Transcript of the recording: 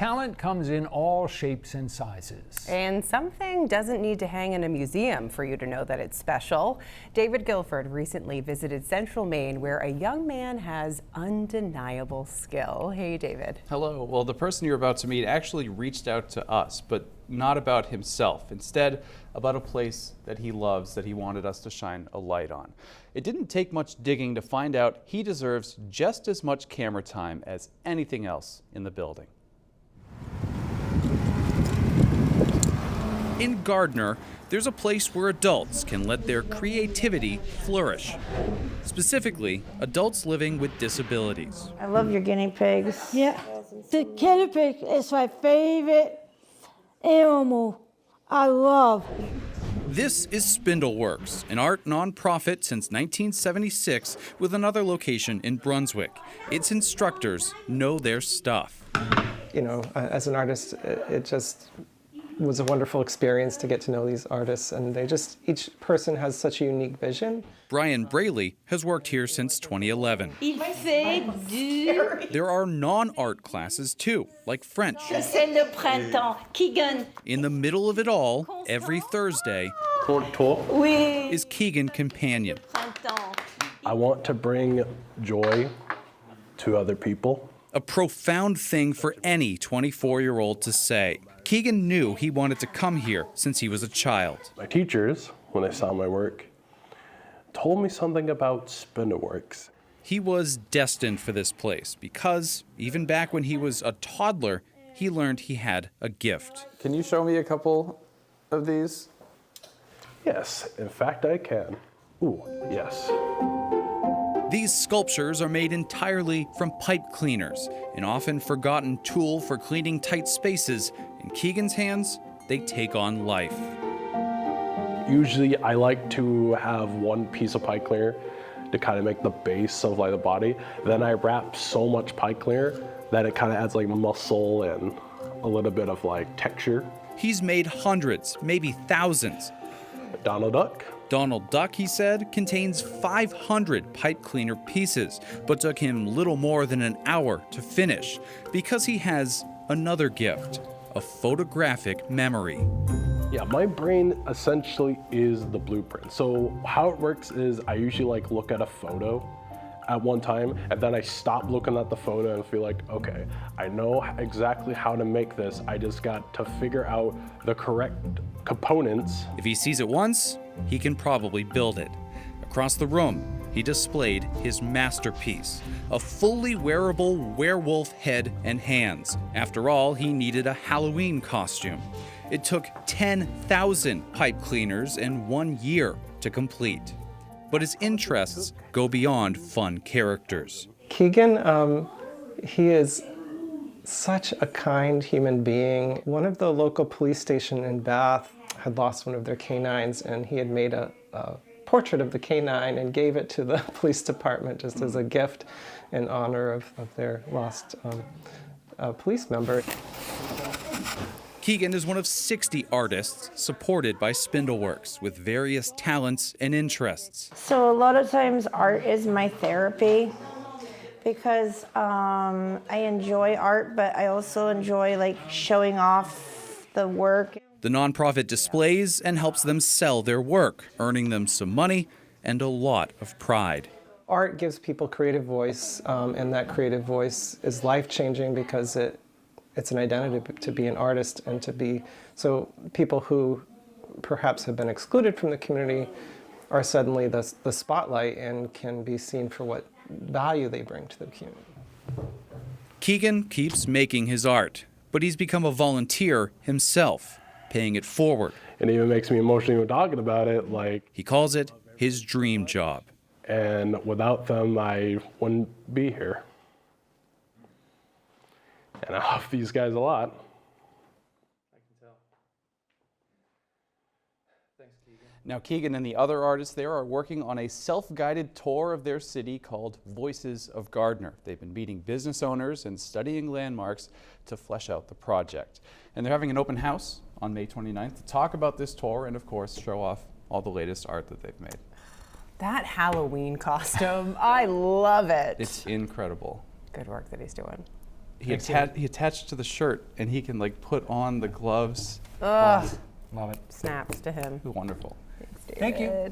Talent comes in all shapes and sizes. And something doesn't need to hang in a museum for you to know that it's special. David Guilford recently visited Central Maine, where a young man has undeniable skill. Hey, David. Hello. Well, the person you're about to meet actually reached out to us, but not about himself. Instead, about a place that he loves that he wanted us to shine a light on. It didn't take much digging to find out he deserves just as much camera time as anything else in the building. In Gardner, there's a place where adults can let their creativity flourish. Specifically, adults living with disabilities. I love your guinea pigs. Yeah, the guinea pig is my favorite animal. I love. This is Spindleworks, an art nonprofit since 1976 with another location in Brunswick. Its instructors know their stuff. You know, as an artist, it just was a wonderful experience to get to know these artists, and each person has such a unique vision. Brian Braley has worked here since 2011. There are non-art classes too, like French. C'est le printemps. Keegan. In the middle of it all, every Thursday, is Keegan Companion. I want to bring joy to other people. A profound thing for any 24-year-old to say. Keegan knew he wanted to come here since he was a child. My teachers, when they saw my work, told me something about Spindleworks. He was destined for this place because, even back when he was a toddler, he learned he had a gift. Can you show me a couple of these? Yes, in fact I can. Ooh, yes. These sculptures are made entirely from pipe cleaners, an often forgotten tool for cleaning tight spaces. In Keegan's hands, they take on life. Usually I like to have one piece of pipe cleaner to kind of make the base of like the body. Then I wrap so much pipe cleaner that it kind of adds like muscle and a little bit of like texture. He's made hundreds, maybe thousands. Donald Duck. Donald Duck, he said, contains 500 pipe cleaner pieces, but took him little more than an hour to finish because he has another gift, a photographic memory. Yeah, my brain essentially is the blueprint. So how it works is I usually like look at a photo at one time, and then I stop looking at the photo and feel like, okay, I know exactly how to make this. I just got to figure out the correct components. If he sees it once, he can probably build it. Across the room, he displayed his masterpiece, a fully wearable werewolf head and hands. After all, he needed a Halloween costume. It took 10,000 pipe cleaners and 1 year to complete. But his interests go beyond fun characters. Keegan, he is such a kind human being. One of the local police station in Bath had lost one of their canines, and he had made a portrait of the canine and gave it to the police department just as a gift in honor of their lost police member. Keegan is one of 60 artists supported by Spindleworks with various talents and interests. So a lot of times art is my therapy because I enjoy art, but I also enjoy like showing off the work. The nonprofit displays and helps them sell their work, earning them some money and a lot of pride. Art gives people creative voice, and that creative voice is life-changing because it's an identity to be an artist and to be, so people who perhaps have been excluded from the community are suddenly the spotlight and can be seen for what value they bring to the community. Keegan keeps making his art, but he's become a volunteer himself, paying it forward. It even makes me emotional when talking about it. Like, he calls it his dream job. And without them, I wouldn't be here. And I love these guys a lot. I can tell. Thanks, Keegan. Now, Keegan and the other artists there are working on a self-guided tour of their city called Voices of Gardner. They've been meeting business owners and studying landmarks to flesh out the project. And they're having an open house on May 29th to talk about this tour and, of course, show off all the latest art that they've made. That Halloween costume, I love it. It's incredible. Good work that he's doing. he attached to the shirt, and he can like put on the gloves. Ugh, Love it. snaps to him. Wonderful. Thanks, Thank you. David.